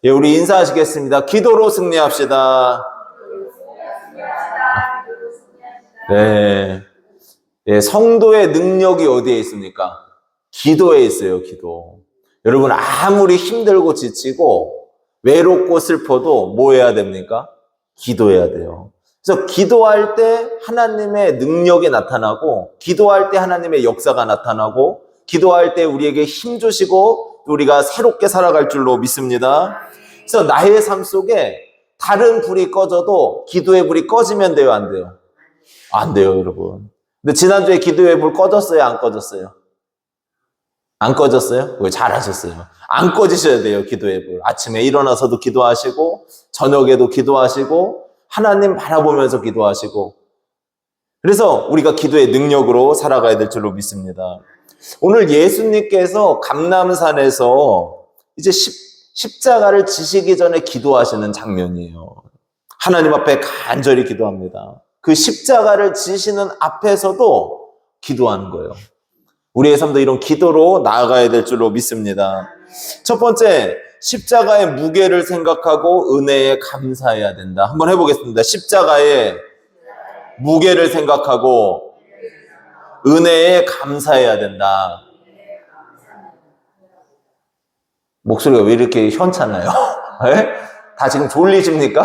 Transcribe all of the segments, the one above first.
예, 우리 인사하시겠습니다. 기도로 승리합시다. 네. 예, 성도의 능력이 어디에 있습니까? 기도에 있어요, 기도. 여러분, 아무리 힘들고 지치고 외롭고 슬퍼도 뭐 해야 됩니까? 기도해야 돼요. 그래서 기도할 때 하나님의 능력이 나타나고, 기도할 때 하나님의 역사가 나타나고, 기도할 때 우리에게 힘 주시고 우리가 새롭게 살아갈 줄로 믿습니다. 그래서 나의 삶 속에 다른 불이 꺼져도 기도의 불이 꺼지면 돼요, 안 돼요? 안 돼요, 여러분. 근데 지난주에 기도의 불 꺼졌어요, 안 꺼졌어요? 안 꺼졌어요? 왜 잘하셨어요? 안 꺼지셔야 돼요, 기도의 불. 아침에 일어나서도 기도하시고, 저녁에도 기도하시고, 하나님 바라보면서 기도하시고. 그래서 우리가 기도의 능력으로 살아가야 될 줄로 믿습니다. 오늘 예수님께서 감람산에서 이제 십자가를 지시기 전에 기도하시는 장면이에요. 하나님 앞에 간절히 기도합니다. 그 십자가를 지시는 앞에서도 기도하는 거예요. 우리의 삶도 이런 기도로 나아가야 될 줄로 믿습니다. 첫 번째, 십자가의 무게를 생각하고 은혜에 감사해야 된다. 한번 해보겠습니다. 십자가의 무게를 생각하고 은혜에 감사해야 된다. 목소리가 왜 이렇게 현찮아요? 네? 다 지금 졸리십니까?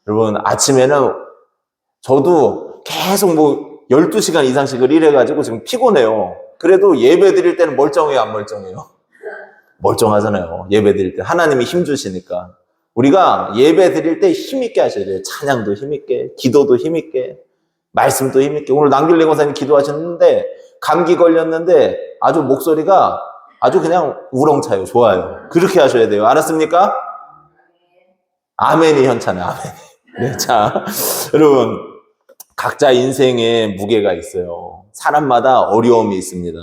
여러분, 아침에는 저도 계속 12시간 이상씩을 일해가지고 지금 피곤해요. 그래도 예배 드릴 때는 멀쩡해요, 안 멀쩡해요? 멀쩡하잖아요. 예배 드릴 때. 하나님이 힘 주시니까. 우리가 예배 드릴 때 힘있게 하셔야 돼요. 찬양도 힘있게, 기도도 힘있게, 말씀도 힘있게. 오늘 남길래 권사님 기도하셨는데 감기 걸렸는데 아주 목소리가 아주 그냥 우렁차요. 좋아요. 그렇게 하셔야 돼요. 알았습니까? 아멘이 현찬해, 아멘. 네, 자, 여러분, 각자 인생에 무게가 있어요. 사람마다 어려움이 있습니다.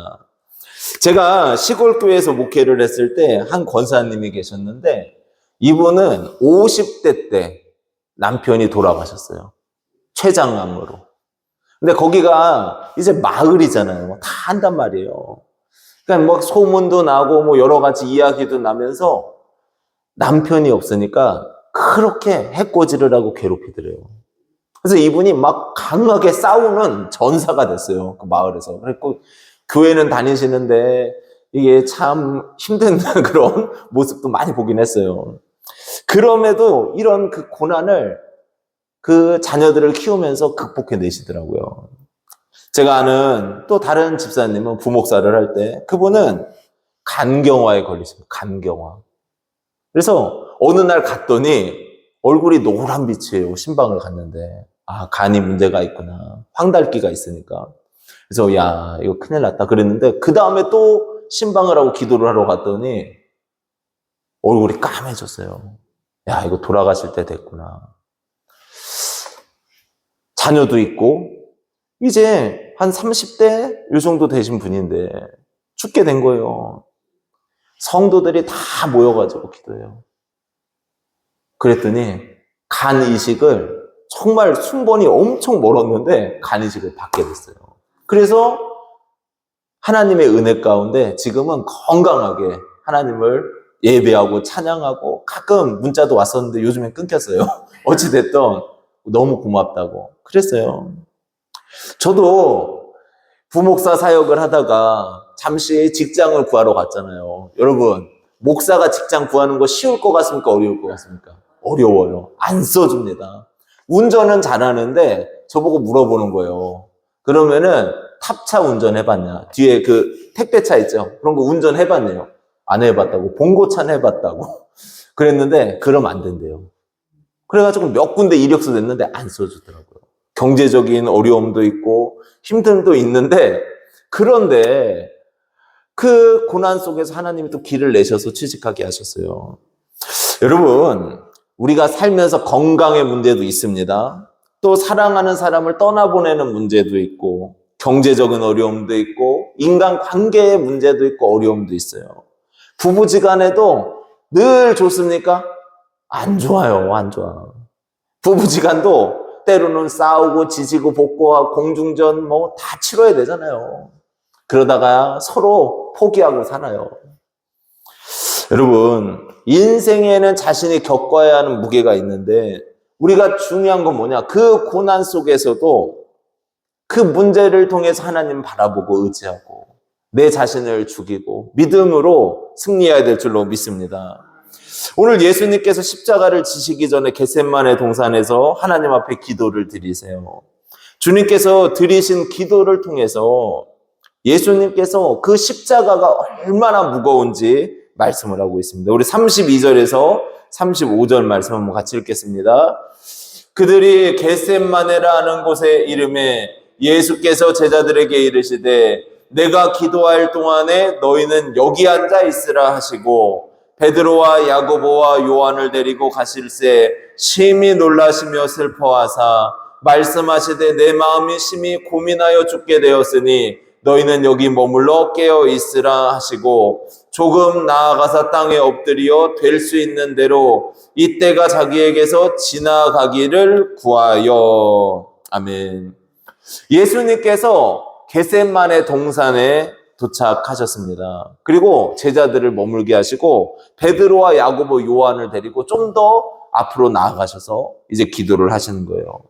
제가 시골 교회에서 목회를 했을 때 한 권사님이 계셨는데 이분은 50대 때 남편이 돌아가셨어요. 췌장암으로. 근데 거기가 이제 마을이잖아요. 다 한단 말이에요. 그러니까 소문도 나고 여러 가지 이야기도 나면서 남편이 없으니까 그렇게 해코지를 하고 괴롭히더래요. 그래서 이분이 막 강하게 싸우는 전사가 됐어요. 그 마을에서. 그래서 교회는 다니시는데 이게 참 힘든 그런 모습도 많이 보긴 했어요. 그럼에도 이런 그 고난을 그 자녀들을 키우면서 극복해 내시더라고요. 제가 아는 또 다른 집사님은 부목사를 할 때 그분은 간경화에 걸리십니다. 간경화. 그래서 어느 날 갔더니 얼굴이 노란 빛이에요. 신방을 갔는데 간이 문제가 있구나. 황달기가 있으니까. 그래서 야 이거 큰일 났다 그랬는데 그 다음에 또 신방을 하고 기도를 하러 갔더니 얼굴이 까매졌어요. 야 이거 돌아가실 때 됐구나. 자녀도 있고 이제 한 30대 이 정도 되신 분인데 죽게 된 거예요. 성도들이 다 모여가지고 기도해요. 그랬더니 간 이식을 정말 순번이 엄청 멀었는데 간 이식을 받게 됐어요. 그래서 하나님의 은혜 가운데 지금은 건강하게 하나님을 예배하고 찬양하고 가끔 문자도 왔었는데 요즘엔 끊겼어요. 어찌됐든 너무 고맙다고 그랬어요. 저도 부목사 사역을 하다가 잠시 직장을 구하러 갔잖아요. 여러분, 목사가 직장 구하는 거 쉬울 것 같습니까? 어려울 것 같습니까? 어려워요. 안 써줍니다. 운전은 잘하는데 저보고 물어보는 거예요. 그러면은 탑차 운전해봤냐? 뒤에 그 택배차 있죠? 그런 거 운전해봤네요. 안 해봤다고. 봉고차는 해봤다고. 그랬는데 그러면 안 된대요. 그래가지고 몇 군데 이력서 냈는데 안 써주더라고요. 경제적인 어려움도 있고 힘듦도 있는데 그런데 그 고난 속에서 하나님이 또 길을 내셔서 취직하게 하셨어요. 여러분, 우리가 살면서 건강의 문제도 있습니다. 또 사랑하는 사람을 떠나보내는 문제도 있고 경제적인 어려움도 있고 인간관계의 문제도 있고 어려움도 있어요. 부부지간에도 늘 좋습니까? 안 좋아요. 안 좋아. 부부지간도 때로는 싸우고 지지고 볶고하고 공중전 다 치러야 되잖아요. 그러다가 서로 포기하고 살아요. 여러분, 인생에는 자신이 겪어야 하는 무게가 있는데 우리가 중요한 건 뭐냐? 그 고난 속에서도 그 문제를 통해서 하나님 바라보고 의지하고 내 자신을 죽이고 믿음으로 승리해야 될 줄로 믿습니다. 오늘 예수님께서 십자가를 지시기 전에 겟세마네 동산에서 하나님 앞에 기도를 드리세요. 주님께서 드리신 기도를 통해서 예수님께서 그 십자가가 얼마나 무거운지 말씀을 하고 있습니다. 우리 32절에서 35절 말씀 한번 같이 읽겠습니다. 그들이 겟세마네라 하는 곳에 이름에 예수께서 제자들에게 이르시되 내가 기도할 동안에 너희는 여기 앉아 있으라 하시고 베드로와 야고보와 요한을 데리고 가실새 심히 놀라시며 슬퍼하사 말씀하시되 내 마음이 심히 고민하여 죽게 되었으니 너희는 여기 머물러 깨어 있으라 하시고 조금 나아가사 땅에 엎드려 될 수 있는 대로 이때가 자기에게서 지나가기를 구하여. 아멘. 예수님께서 겟세마네 동산에 도착하셨습니다. 그리고 제자들을 머물게 하시고 베드로와 야고보, 요한을 데리고 좀 더 앞으로 나아가셔서 이제 기도를 하시는 거예요.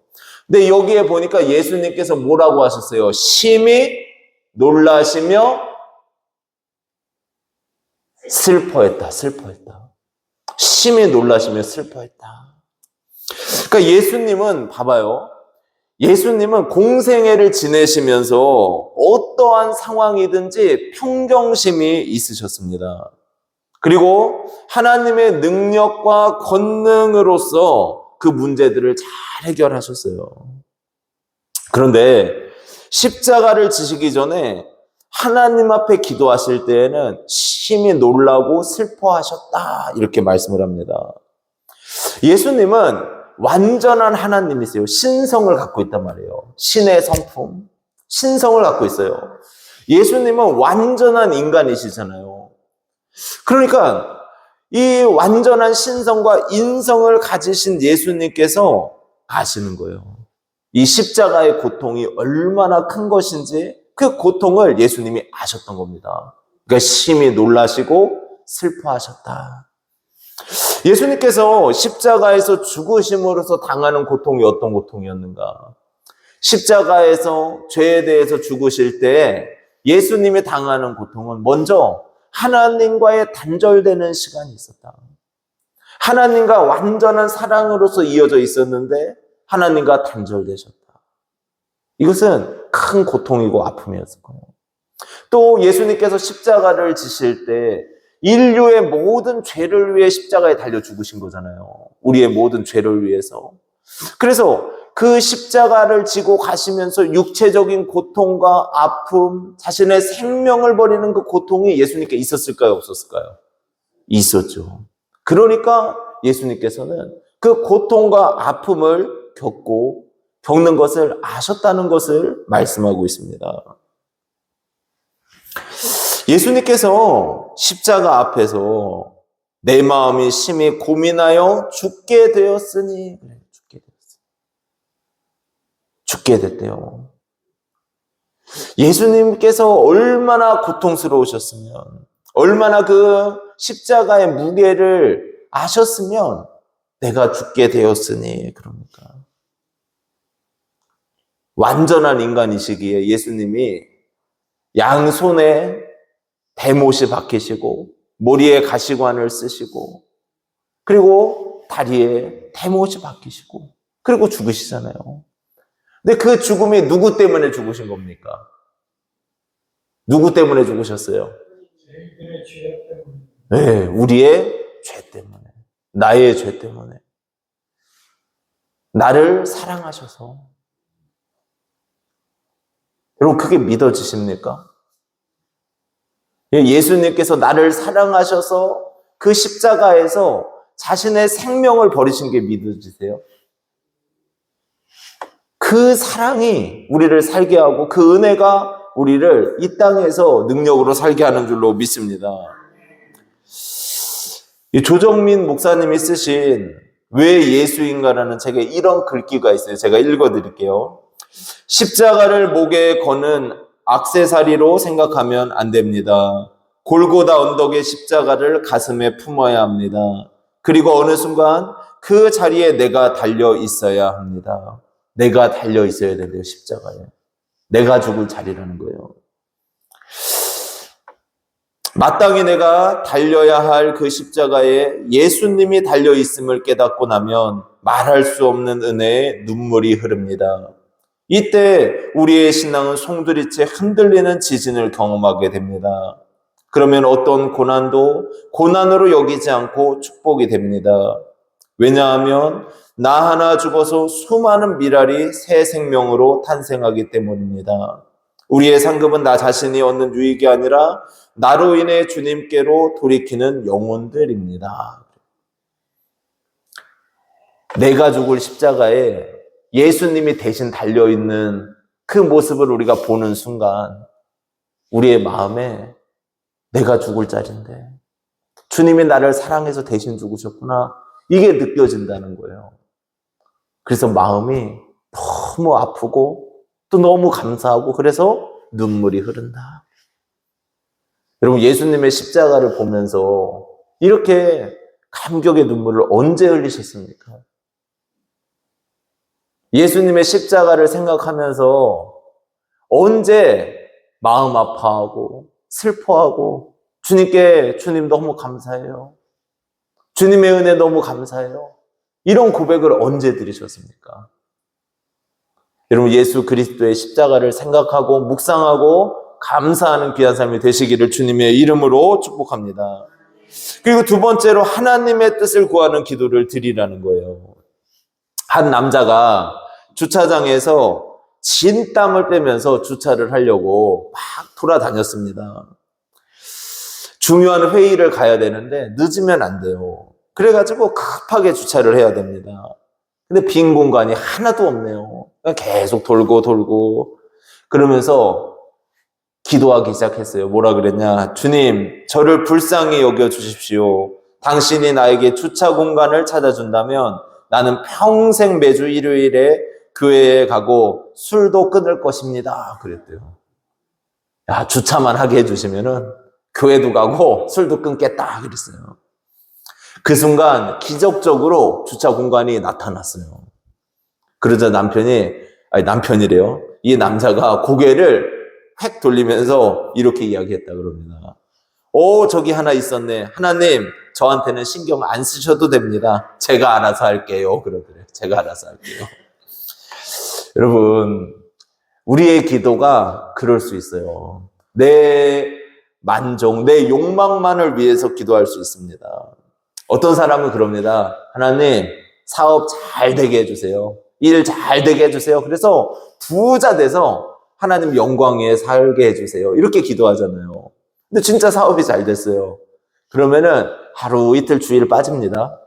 근데 여기에 보니까 예수님께서 뭐라고 하셨어요? 심히 놀라시며 슬퍼했다. 심히 놀라시며 슬퍼했다. 그러니까 예수님은 봐봐요. 예수님은 공생애를 지내시면서 어떠한 상황이든지 평정심이 있으셨습니다. 그리고 하나님의 능력과 권능으로서 그 문제들을 잘 해결하셨어요. 그런데 십자가를 지시기 전에 하나님 앞에 기도하실 때에는 심히 놀라고 슬퍼하셨다 이렇게 말씀을 합니다. 예수님은 완전한 하나님이세요. 신성을 갖고 있단 말이에요. 신의 성품, 신성을 갖고 있어요. 예수님은 완전한 인간이시잖아요. 그러니까 이 완전한 신성과 인성을 가지신 예수님께서 아시는 거예요. 이 십자가의 고통이 얼마나 큰 것인지 그 고통을 예수님이 아셨던 겁니다. 그러니까 심히 놀라시고 슬퍼하셨다. 예수님께서 십자가에서 죽으심으로써 당하는 고통이 어떤 고통이었는가? 십자가에서 죄에 대해서 죽으실 때 예수님이 당하는 고통은 먼저 하나님과의 단절되는 시간이 있었다. 하나님과 완전한 사랑으로서 이어져 있었는데 하나님과 단절되셨다. 이것은 큰 고통이고 아픔이었을 거예요. 또 예수님께서 십자가를 지실 때 인류의 모든 죄를 위해 십자가에 달려 죽으신 거잖아요. 우리의 모든 죄를 위해서. 그래서 그 십자가를 지고 가시면서 육체적인 고통과 아픔, 자신의 생명을 버리는 그 고통이 예수님께 있었을까요? 없었을까요? 있었죠. 그러니까 예수님께서는 그 고통과 아픔을 겪는 것을 아셨다는 것을 말씀하고 있습니다. 예수님께서 십자가 앞에서 내 마음이 심히 고민하여 죽게 되었으니, 죽게 됐대요. 예수님께서 얼마나 고통스러우셨으면, 얼마나 그 십자가의 무게를 아셨으면 내가 죽게 되었으니, 그러니까. 완전한 인간이시기에 예수님이 양손에 대못이 박히시고 머리에 가시관을 쓰시고 그리고 다리에 대못이 박히시고 그리고 죽으시잖아요. 근데 그 죽음이 누구 때문에 죽으신 겁니까? 누구 때문에 죽으셨어요? 네, 우리의 죄 때문에, 나의 죄 때문에. 나를 사랑하셔서. 여러분, 그게 믿어지십니까? 예수님께서 나를 사랑하셔서 그 십자가에서 자신의 생명을 버리신 게 믿어지세요? 그 사랑이 우리를 살게 하고 그 은혜가 우리를 이 땅에서 능력으로 살게 하는 줄로 믿습니다. 조정민 목사님이 쓰신 왜 예수인가라는 책에 이런 글귀가 있어요. 제가 읽어드릴게요. 십자가를 목에 거는 액세서리로 생각하면 안 됩니다. 골고다 언덕의 십자가를 가슴에 품어야 합니다. 그리고 어느 순간 그 자리에 내가 달려 있어야 합니다. 내가 달려 있어야 된대요, 십자가에. 내가 죽을 자리라는 거예요. 마땅히 내가 달려야 할 그 십자가에 예수님이 달려 있음을 깨닫고 나면 말할 수 없는 은혜의 눈물이 흐릅니다. 이때 우리의 신앙은 송두리째 흔들리는 지진을 경험하게 됩니다. 그러면 어떤 고난도 고난으로 여기지 않고 축복이 됩니다. 왜냐하면 나 하나 죽어서 수많은 미랄이 새 생명으로 탄생하기 때문입니다. 우리의 상급은 나 자신이 얻는 유익이 아니라 나로 인해 주님께로 돌이키는 영혼들입니다. 내가 죽을 십자가에 예수님이 대신 달려있는 그 모습을 우리가 보는 순간 우리의 마음에 내가 죽을 자리인데 주님이 나를 사랑해서 대신 죽으셨구나, 이게 느껴진다는 거예요. 그래서 마음이 너무 아프고 또 너무 감사하고 그래서 눈물이 흐른다. 여러분, 예수님의 십자가를 보면서 이렇게 감격의 눈물을 언제 흘리셨습니까? 예수님의 십자가를 생각하면서 언제 마음 아파하고 슬퍼하고 주님 너무 감사해요, 주님의 은혜 너무 감사해요, 이런 고백을 언제 드리셨습니까? 여러분, 예수 그리스도의 십자가를 생각하고 묵상하고 감사하는 귀한 삶이 되시기를 주님의 이름으로 축복합니다. 그리고 두 번째로 하나님의 뜻을 구하는 기도를 드리라는 거예요. 한 남자가 주차장에서 진땀을 빼면서 주차를 하려고 막 돌아다녔습니다. 중요한 회의를 가야 되는데 늦으면 안 돼요. 그래가지고 급하게 주차를 해야 됩니다. 근데 빈 공간이 하나도 없네요. 계속 돌고 그러면서 기도하기 시작했어요. 뭐라 그랬냐? 주님, 저를 불쌍히 여겨 주십시오. 당신이 나에게 주차 공간을 찾아준다면 나는 평생 매주 일요일에 교회에 가고 술도 끊을 것입니다. 그랬대요. 야, 주차만 하게 해주시면은 교회도 가고 술도 끊겠다 그랬어요. 그 순간 기적적으로 주차 공간이 나타났어요. 그러자 남편이래요. 이 남자가 고개를 획 돌리면서 이렇게 이야기했다 그럽니다. 저기 하나 있었네. 하나님, 저한테는 신경 안 쓰셔도 됩니다. 제가 알아서 할게요. 그러더래요. 제가 알아서 할게요. 여러분, 우리의 기도가 그럴 수 있어요. 내 만족, 내 욕망만을 위해서 기도할 수 있습니다. 어떤 사람은 그럽니다. 하나님, 사업 잘 되게 해주세요. 일 잘 되게 해주세요. 그래서 부자 돼서 하나님 영광 위에 살게 해주세요. 이렇게 기도하잖아요. 근데 진짜 사업이 잘 됐어요. 그러면은 하루 이틀 주일 빠집니다.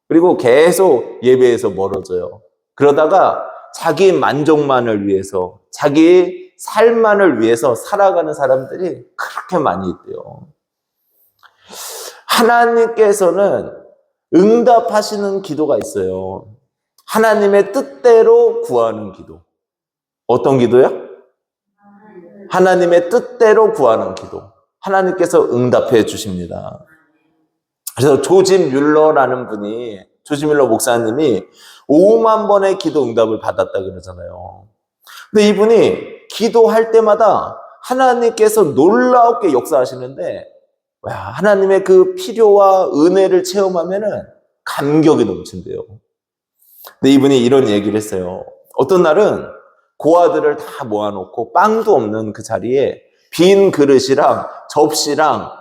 그리고 계속 예배에서 멀어져요. 그러다가 자기 만족만을 위해서, 자기 삶만을 위해서 살아가는 사람들이 그렇게 많이 있대요. 하나님께서는 응답하시는 기도가 있어요. 하나님의 뜻대로 구하는 기도. 어떤 기도요? 하나님의 뜻대로 구하는 기도. 하나님께서 응답해 주십니다. 그래서 조지 뮬러라는 분이, 조지 뮬러 목사님이 5만 번의 기도 응답을 받았다 그러잖아요. 근데 이분이 기도할 때마다 하나님께서 놀랍게 역사하시는데, 하나님의 그 필요와 은혜를 체험하면은 감격이 넘친대요. 근데 이분이 이런 얘기를 했어요. 어떤 날은 고아들을 다 모아놓고 빵도 없는 그 자리에 빈 그릇이랑 접시랑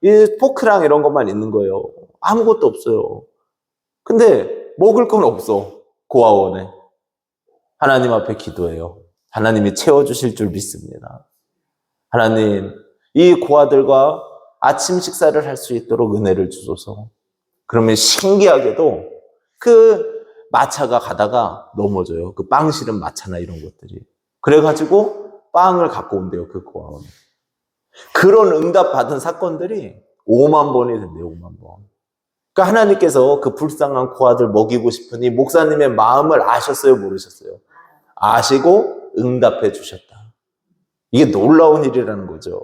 이 포크랑 이런 것만 있는 거예요. 아무것도 없어요. 근데 먹을 건 없어. 고아원에. 하나님 앞에 기도해요. 하나님이 채워주실 줄 믿습니다. 하나님, 이 고아들과 아침 식사를 할 수 있도록 은혜를 주소서. 그러면 신기하게도 그 마차가 가다가 넘어져요. 그 빵 실은 마차나 이런 것들이. 그래가지고 빵을 갖고 온대요, 그 고아원에. 그런 응답 받은 사건들이 5만 번이 된대요, 5만 번. 그러니까 하나님께서 그 불쌍한 고아들 먹이고 싶으니 목사님의 마음을 아셨어요, 모르셨어요? 아시고 응답해 주셨다. 이게 놀라운 일이라는 거죠.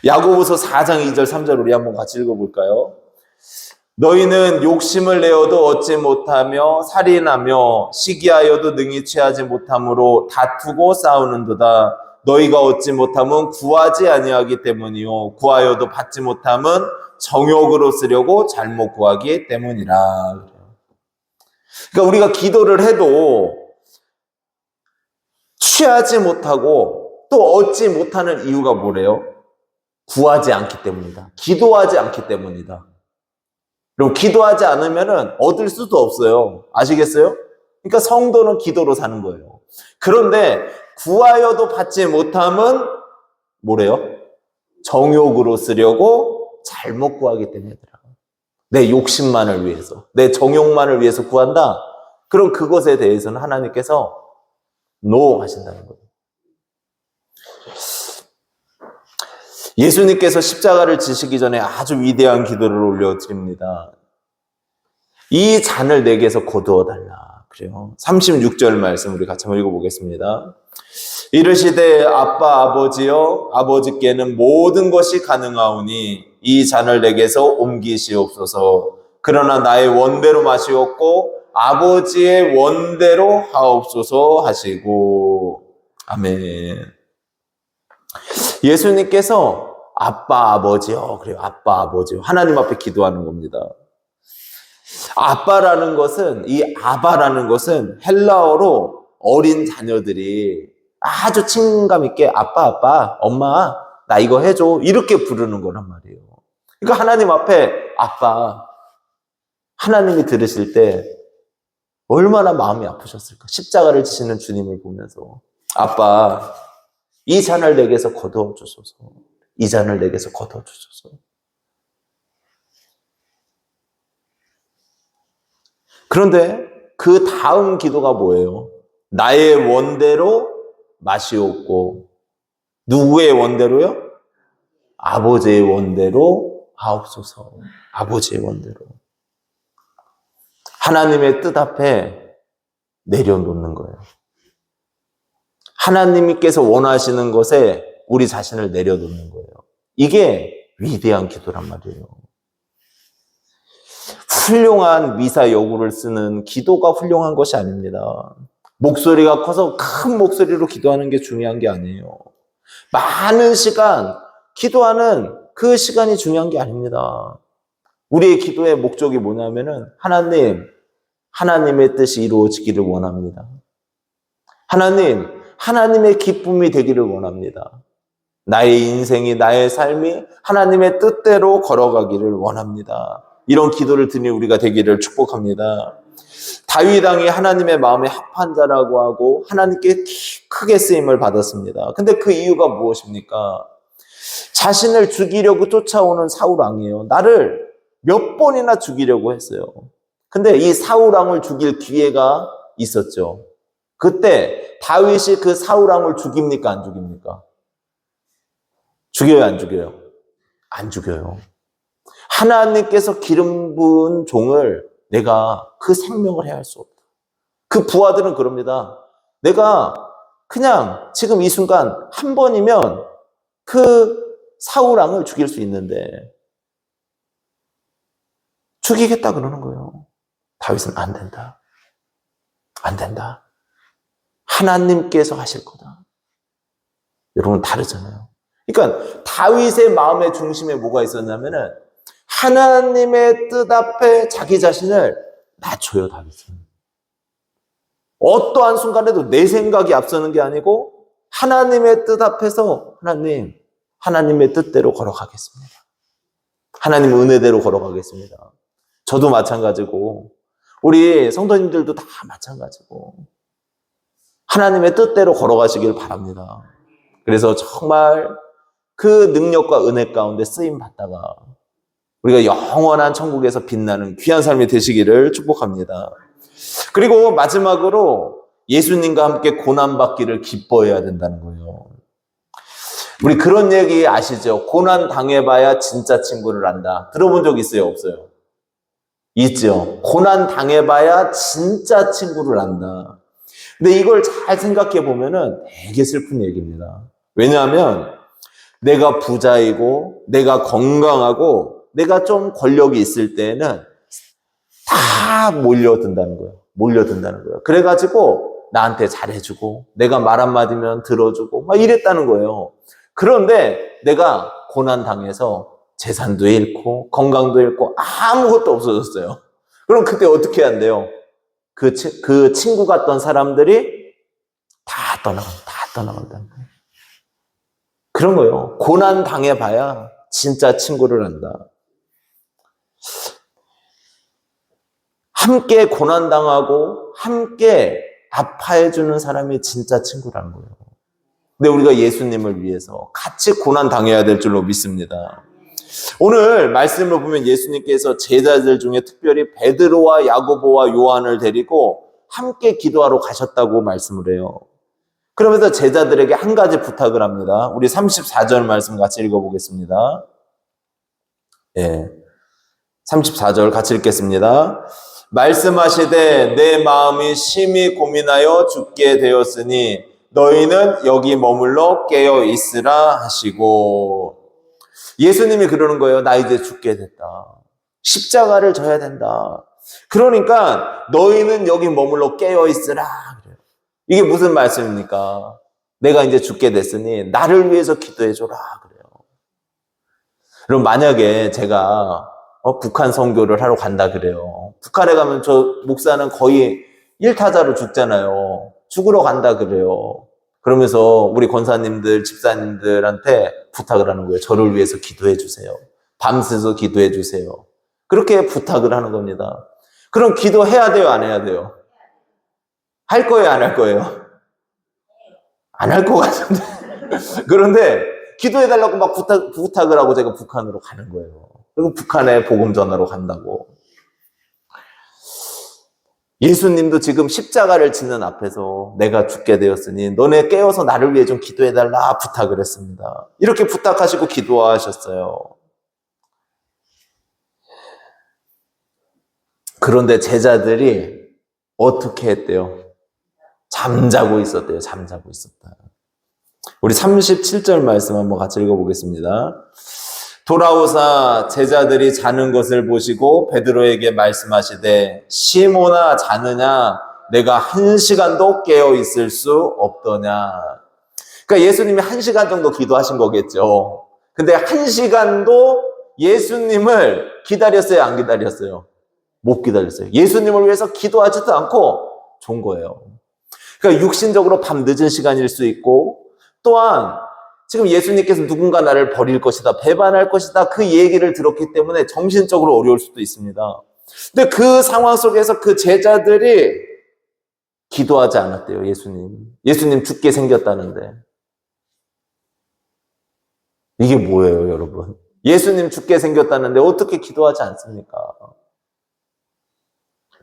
야고보서 4장 2절 3절 우리 한번 같이 읽어볼까요? 너희는 욕심을 내어도 얻지 못하며 살인하며 시기하여도 능히 취하지 못함으로 다투고 싸우는도다. 너희가 얻지 못함은 구하지 아니하기 때문이요 구하여도 받지 못함은 정욕으로 쓰려고 잘못 구하기 때문이라. 그러니까 우리가 기도를 해도 취하지 못하고 또 얻지 못하는 이유가 뭐래요? 구하지 않기 때문이다. 기도하지 않기 때문이다. 그리고 기도하지 않으면 얻을 수도 없어요. 아시겠어요? 그러니까 성도는 기도로 사는 거예요. 그런데 구하여도 받지 못함은 뭐래요? 정욕으로 쓰려고 잘못 구하기 때문이더라. 내 욕심만을 위해서, 내 정욕만을 위해서 구한다? 그럼 그것에 대해서는 하나님께서 노 하신다는 거예요. 예수님께서 십자가를 지시기 전에 아주 위대한 기도를 올려드립니다. 이 잔을 내게서 거두어 달라. 그래요. 36절 말씀 우리 같이 한번 읽어보겠습니다. 이르시되 아빠 아버지여 아버지께는 모든 것이 가능하오니 이 잔을 내게서 옮기시옵소서. 그러나 나의 원대로 마시옵고 아버지의 원대로 하옵소서 하시고. 아멘. 예수님께서 아빠 아버지요. 그래요. 아빠 아버지요. 하나님 앞에 기도하는 겁니다. 아빠라는 것은, 이 아바라는 것은 헬라어로 어린 자녀들이 아주 친감 있게 아빠 엄마 나 이거 해줘 이렇게 부르는 거란 말이에요. 그러니까 하나님 앞에 아빠, 하나님이 들으실 때 얼마나 마음이 아프셨을까. 십자가를 지시는 주님을 보면서 아빠 이 잔을 내게서 거두어 주소서. 이 잔을 내게서 거두어 주소서. 그런데 그 다음 기도가 뭐예요? 나의 원대로 마시옵고. 누구의 원대로요? 아버지의 원대로 하옵소서. 아버지의 원대로. 하나님의 뜻 앞에 내려놓는 거예요. 하나님께서 원하시는 것에 우리 자신을 내려놓는 거예요. 이게 위대한 기도란 말이에요. 훌륭한 미사 여구를 쓰는 기도가 훌륭한 것이 아닙니다. 목소리가 커서 큰 목소리로 기도하는 게 중요한 게 아니에요. 많은 시간 기도하는 그 시간이 중요한 게 아닙니다. 우리의 기도의 목적이 뭐냐면은 하나님의 뜻이 이루어지기를 원합니다. 하나님의 기쁨이 되기를 원합니다. 나의 인생이, 나의 삶이 하나님의 뜻대로 걸어가기를 원합니다. 이런 기도를 드린 우리가 되기를 축복합니다. 다윗 왕이 하나님의 마음에 합한 자라고 하고 하나님께 크게 쓰임을 받았습니다. 근데 그 이유가 무엇입니까? 자신을 죽이려고 쫓아오는 사울 왕이에요. 나를 몇 번이나 죽이려고 했어요. 근데 이 사울 왕을 죽일 기회가 있었죠. 그때 다윗이 그 사울 왕을 죽입니까? 안 죽입니까? 죽여요? 안 죽여요? 안 죽여요. 하나님께서 기름 부은 종을 내가 그 생명을 해야 할 수 없다. 그 부하들은 그럽니다. 내가 그냥 지금 이 순간 한 번이면 그 사울 왕을 죽일 수 있는데 죽이겠다 그러는 거예요. 다윗은 안 된다. 안 된다. 하나님께서 하실 거다. 여러분 다르잖아요. 그러니까 다윗의 마음의 중심에 뭐가 있었냐면은 하나님의 뜻 앞에 자기 자신을 낮춰요, 다윗은. 어떠한 순간에도 내 생각이 앞서는 게 아니고 하나님의 뜻 앞에서 하나님의 뜻대로 걸어가겠습니다. 하나님 은혜대로 걸어가겠습니다. 저도 마찬가지고 우리 성도님들도 다 마찬가지고 하나님의 뜻대로 걸어가시길 바랍니다. 그래서 정말 그 능력과 은혜 가운데 쓰임 받다가 우리가 영원한 천국에서 빛나는 귀한 삶이 되시기를 축복합니다. 그리고 마지막으로 예수님과 함께 고난받기를 기뻐해야 된다는 거예요. 우리 그런 얘기 아시죠? 고난 당해봐야 진짜 친구를 안다. 들어본 적 있어요? 없어요? 있죠. 고난 당해봐야 진짜 친구를 안다. 근데 이걸 잘 생각해 보면은 되게 슬픈 얘기입니다. 왜냐하면 내가 부자이고 내가 건강하고 내가 좀 권력이 있을 때에는 다 몰려든다는 거예요. 몰려든다는 거예요. 그래가지고 나한테 잘해주고 내가 말 한마디면 들어주고 막 이랬다는 거예요. 그런데 내가 고난당해서 재산도 잃고 건강도 잃고 아무것도 없어졌어요. 그럼 그때 어떻게 해야 돼요? 그 친구 같던 사람들이 다 떠나간다는 거예요. 그런 거예요. 고난 당해봐야 진짜 친구를 한다. 함께 고난당하고 함께 아파해주는 사람이 진짜 친구라는 거예요. 근데 우리가 예수님을 위해서 같이 고난당해야 될 줄로 믿습니다. 오늘 말씀을 보면 예수님께서 제자들 중에 특별히 베드로와 야고보와 요한을 데리고 함께 기도하러 가셨다고 말씀을 해요. 그러면서 제자들에게 한 가지 부탁을 합니다. 우리 34절 말씀 같이 읽어보겠습니다. 예, 34절 같이 읽겠습니다. 말씀하시되 내 마음이 심히 고민하여 죽게 되었으니 너희는 여기 머물러 깨어 있으라 하시고, 예수님이 그러는 거예요. 나 이제 죽게 됐다. 십자가를 져야 된다. 그러니까 너희는 여기 머물러 깨어 있으라. 이게 무슨 말씀입니까? 내가 이제 죽게 됐으니 나를 위해서 기도해 줘라 그래요. 그럼 만약에 제가 북한 선교를 하러 간다 그래요. 북한에 가면 저 목사는 거의 일타자로 죽잖아요. 죽으러 간다 그래요. 그러면서 우리 권사님들, 집사님들한테 부탁을 하는 거예요. 저를 위해서 기도해 주세요. 밤새서 기도해 주세요. 그렇게 부탁을 하는 겁니다. 그럼 기도해야 돼요, 안 해야 돼요? 할 거예요, 안 할 거예요? 안 할 것 같은데. 그런데 기도해달라고 막 부탁을 하고 제가 북한으로 가는 거예요. 그리고 북한에 복음 전하러 간다고. 예수님도 지금 십자가를 지는 앞에서 내가 죽게 되었으니 너네 깨어서 나를 위해 좀 기도해달라 부탁을 했습니다. 이렇게 부탁하시고 기도하셨어요. 그런데 제자들이 어떻게 했대요? 잠자고 있었대요. 잠자고 있었다. 우리 37절 말씀 한번 같이 읽어보겠습니다. 돌아오사 제자들이 자는 것을 보시고 베드로에게 말씀하시되 시몬아 자느냐? 내가 1시간도 깨어 있을 수 없더냐? 그러니까 예수님이 1시간 정도 기도하신 거겠죠. 근데 1시간도 예수님을 기다렸어요? 안 기다렸어요? 못 기다렸어요. 예수님을 위해서 기도하지도 않고 존 거예요. 그러니까 육신적으로 밤 늦은 시간일 수 있고, 또한 지금 예수님께서 누군가 나를 버릴 것이다, 배반할 것이다, 그 얘기를 들었기 때문에 정신적으로 어려울 수도 있습니다. 근데 그 상황 속에서 그 제자들이 기도하지 않았대요. 예수님 죽게 생겼다는데. 이게 뭐예요, 여러분? 예수님 죽게 생겼다는데 어떻게 기도하지 않습니까?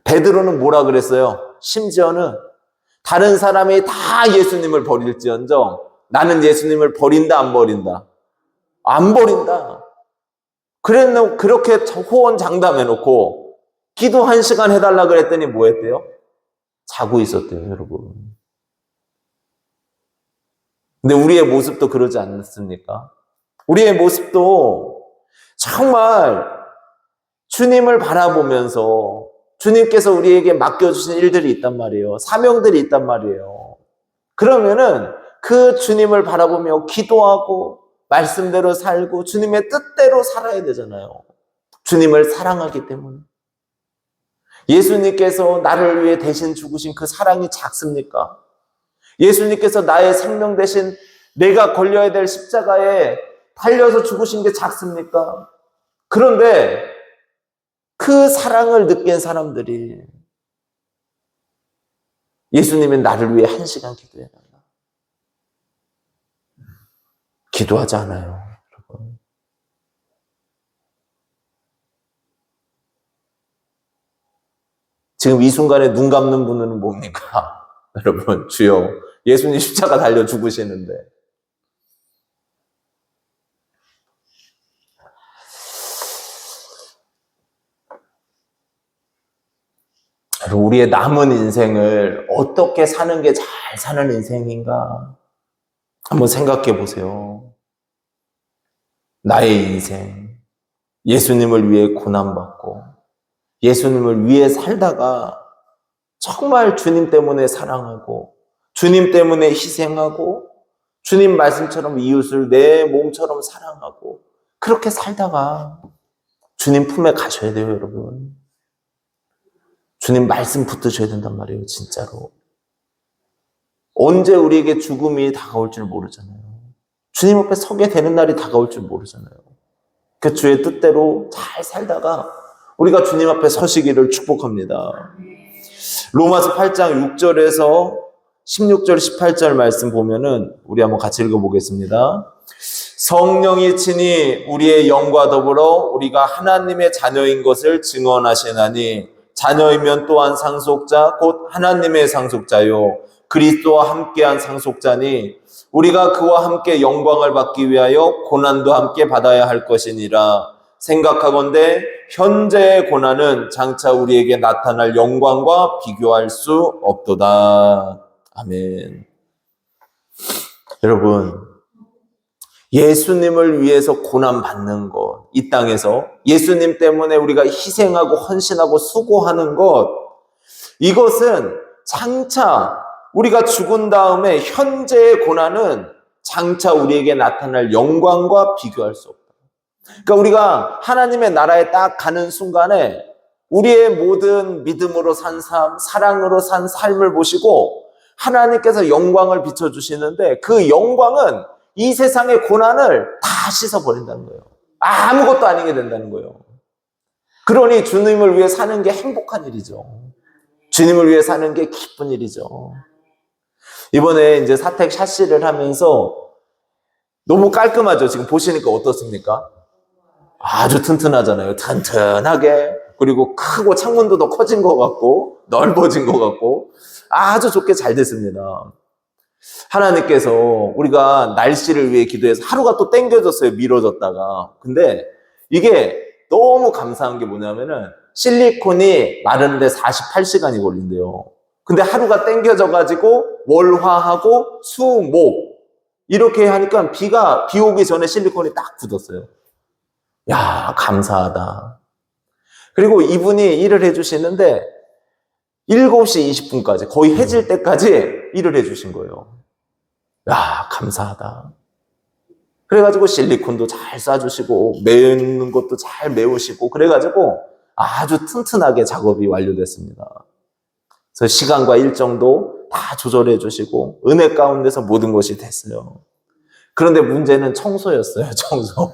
베드로는 뭐라 그랬어요? 심지어는 다른 사람이 다 예수님을 버릴지언정 나는 예수님을 버린다, 안 버린다? 안 버린다. 그렇게 호언장담해놓고 기도 1시간 해달라 그랬더니 뭐 했대요? 자고 있었대요, 여러분. 근데 우리의 모습도 그러지 않습니까? 우리의 모습도 정말 주님을 바라보면서 주님께서 우리에게 맡겨주신 일들이 있단 말이에요. 사명들이 있단 말이에요. 그러면은 그 주님을 바라보며 기도하고 말씀대로 살고 주님의 뜻대로 살아야 되잖아요. 주님을 사랑하기 때문에. 예수님께서 나를 위해 대신 죽으신 그 사랑이 작습니까? 예수님께서 나의 생명 대신 내가 걸려야 될 십자가에 달려서 죽으신 게 작습니까? 그런데 그 사랑을 느낀 사람들이 예수님이 나를 위해 1시간 기도해달라. 기도하지 않아요, 여러분. 지금 이 순간에 눈 감는 분은 뭡니까? 여러분, 주여, 예수님 십자가 달려 죽으시는데. 우리의 남은 인생을 어떻게 사는 게 잘 사는 인생인가? 한번 생각해 보세요. 나의 인생, 예수님을 위해 고난받고 예수님을 위해 살다가 정말 주님 때문에 사랑하고 주님 때문에 희생하고 주님 말씀처럼 이웃을 내 몸처럼 사랑하고 그렇게 살다가 주님 품에 가셔야 돼요, 여러분. 주님 말씀 붙드셔야 된단 말이에요, 진짜로. 언제 우리에게 죽음이 다가올 줄 모르잖아요. 주님 앞에 서게 되는 날이 다가올 줄 모르잖아요. 그 주의 뜻대로 잘 살다가 우리가 주님 앞에 서시기를 축복합니다. 로마서 8장 6절에서 16절, 18절 말씀 보면은 우리 한번 같이 읽어보겠습니다. 성령이 친히 우리의 영과 더불어 우리가 하나님의 자녀인 것을 증언하시나니 자녀이면 또한 상속자 곧 하나님의 상속자요 그리스도와 함께한 상속자니 우리가 그와 함께 영광을 받기 위하여 고난도 함께 받아야 할 것이니라. 생각하건대 현재의 고난은 장차 우리에게 나타날 영광과 비교할 수 없도다. 아멘. 여러분, 예수님을 위해서 고난받는 것, 이 땅에서 예수님 때문에 우리가 희생하고 헌신하고 수고하는 것, 이것은 장차 우리가 죽은 다음에 현재의 고난은 장차 우리에게 나타날 영광과 비교할 수 없다. 그러니까 우리가 하나님의 나라에 딱 가는 순간에 우리의 모든 믿음으로 산 삶, 사랑으로 산 삶을 보시고 하나님께서 영광을 비춰주시는데 그 영광은 이 세상의 고난을 다 씻어버린다는 거예요. 아무것도 아니게 된다는 거예요. 그러니 주님을 위해 사는 게 행복한 일이죠. 주님을 위해 사는 게 기쁜 일이죠. 이번에 이제 사택 샤시를 하면서 너무 깔끔하죠. 지금 보시니까 어떻습니까? 아주 튼튼하잖아요. 튼튼하게. 그리고 크고 창문도 더 커진 것 같고 넓어진 것 같고 아주 좋게 잘 됐습니다. 하나님께서 우리가 날씨를 위해 기도해서 하루가 또 땡겨졌어요. 미뤄졌다가. 근데 이게 너무 감사한 게 뭐냐면은 실리콘이 마르는데 48시간이 걸린대요. 근데 하루가 땡겨져가지고 월화하고 수, 목 이렇게 하니까 비 오기 전에 실리콘이 딱 굳었어요. 야, 감사하다. 그리고 이분이 일을 해주시는데 7시 20분까지 거의 해질 때까지 일을 해주신 거예요. 야, 감사하다. 그래가지고 실리콘도 잘 쏴주시고 메우는 것도 잘 메우시고 그래가지고 아주 튼튼하게 작업이 완료됐습니다. 그래서 시간과 일정도 다 조절해 주시고 은혜 가운데서 모든 것이 됐어요. 그런데 문제는 청소였어요. 청소.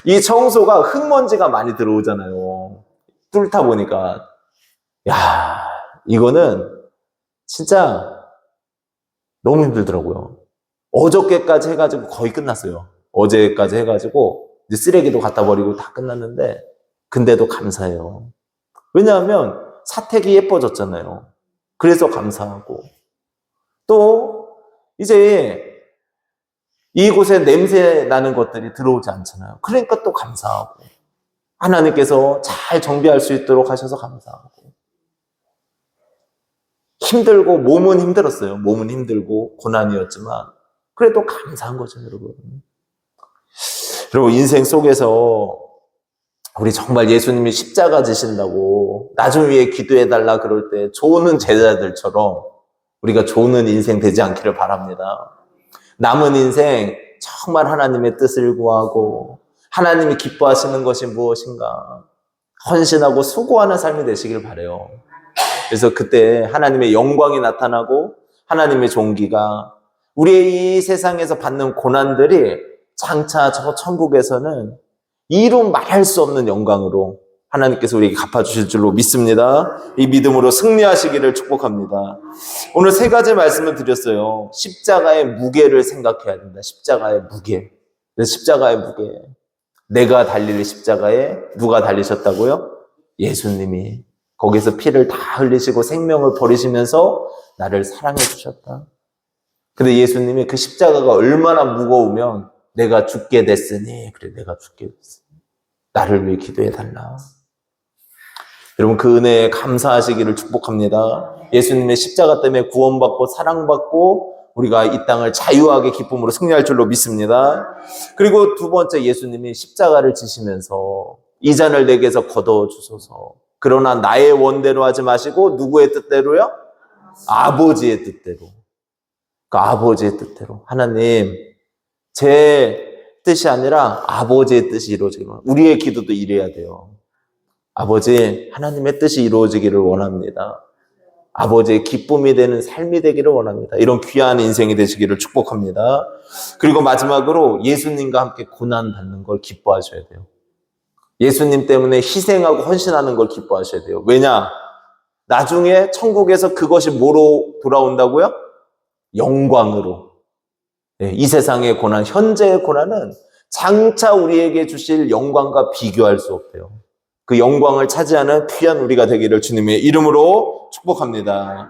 이 청소가 흙먼지가 많이 들어오잖아요. 뚫다 보니까 야, 이거는 진짜 너무 힘들더라고요. 어저께까지 해가지고 거의 끝났어요. 어제까지 해가지고 이제 쓰레기도 갖다 버리고 다 끝났는데 근데도 감사해요. 왜냐하면 사택이 예뻐졌잖아요. 그래서 감사하고 또 이제 이곳에 냄새 나는 것들이 들어오지 않잖아요. 그러니까 또 감사하고 하나님께서 잘 정비할 수 있도록 하셔서 감사하고 힘들고 몸은 힘들었어요. 몸은 힘들고 고난이었지만 그래도 감사한 거죠, 여러분. 여러분 인생 속에서 우리 정말 예수님이 십자가 지신다고 나중 위해 기도해달라 그럴 때 조는 제자들처럼 우리가 조는 인생 되지 않기를 바랍니다. 남은 인생 정말 하나님의 뜻을 구하고 하나님이 기뻐하시는 것이 무엇인가 헌신하고 수고하는 삶이 되시길 바라요. 그래서 그때 하나님의 영광이 나타나고 하나님의 존귀가 우리의 이 세상에서 받는 고난들이 장차 저 천국에서는 이루 말할 수 없는 영광으로 하나님께서 우리에게 갚아주실 줄로 믿습니다. 이 믿음으로 승리하시기를 축복합니다. 오늘 3가지 말씀을 드렸어요. 십자가의 무게를 생각해야 된다. 십자가의 무게. 십자가의 무게. 내가 달릴 십자가에 누가 달리셨다고요? 예수님이. 거기서 피를 다 흘리시고 생명을 버리시면서 나를 사랑해 주셨다. 근데 예수님이 그 십자가가 얼마나 무거우면 내가 죽게 됐으니 그래 내가 죽게 됐으니 나를 위해 기도해 달라. 여러분 그 은혜에 감사하시기를 축복합니다. 예수님의 십자가 때문에 구원받고 사랑받고 우리가 이 땅을 자유하게 기쁨으로 승리할 줄로 믿습니다. 그리고 두 번째, 예수님이 십자가를 지시면서 이 잔을 내게서 거둬주소서. 그러나 나의 원대로 하지 마시고 누구의 뜻대로요? 아버지의 뜻대로. 그러니까 아버지의 뜻대로. 하나님, 제 뜻이 아니라 아버지의 뜻이 이루어지기를. 우리의 기도도 이래야 돼요. 아버지, 하나님의 뜻이 이루어지기를 원합니다. 아버지의 기쁨이 되는 삶이 되기를 원합니다. 이런 귀한 인생이 되시기를 축복합니다. 그리고 마지막으로 예수님과 함께 고난받는 걸 기뻐하셔야 돼요. 예수님 때문에 희생하고 헌신하는 걸 기뻐하셔야 돼요. 왜냐? 나중에 천국에서 그것이 뭐로 돌아온다고요? 영광으로. 이 세상의 고난, 현재의 고난은 장차 우리에게 주실 영광과 비교할 수 없대요. 그 영광을 차지하는 귀한 우리가 되기를 주님의 이름으로 축복합니다.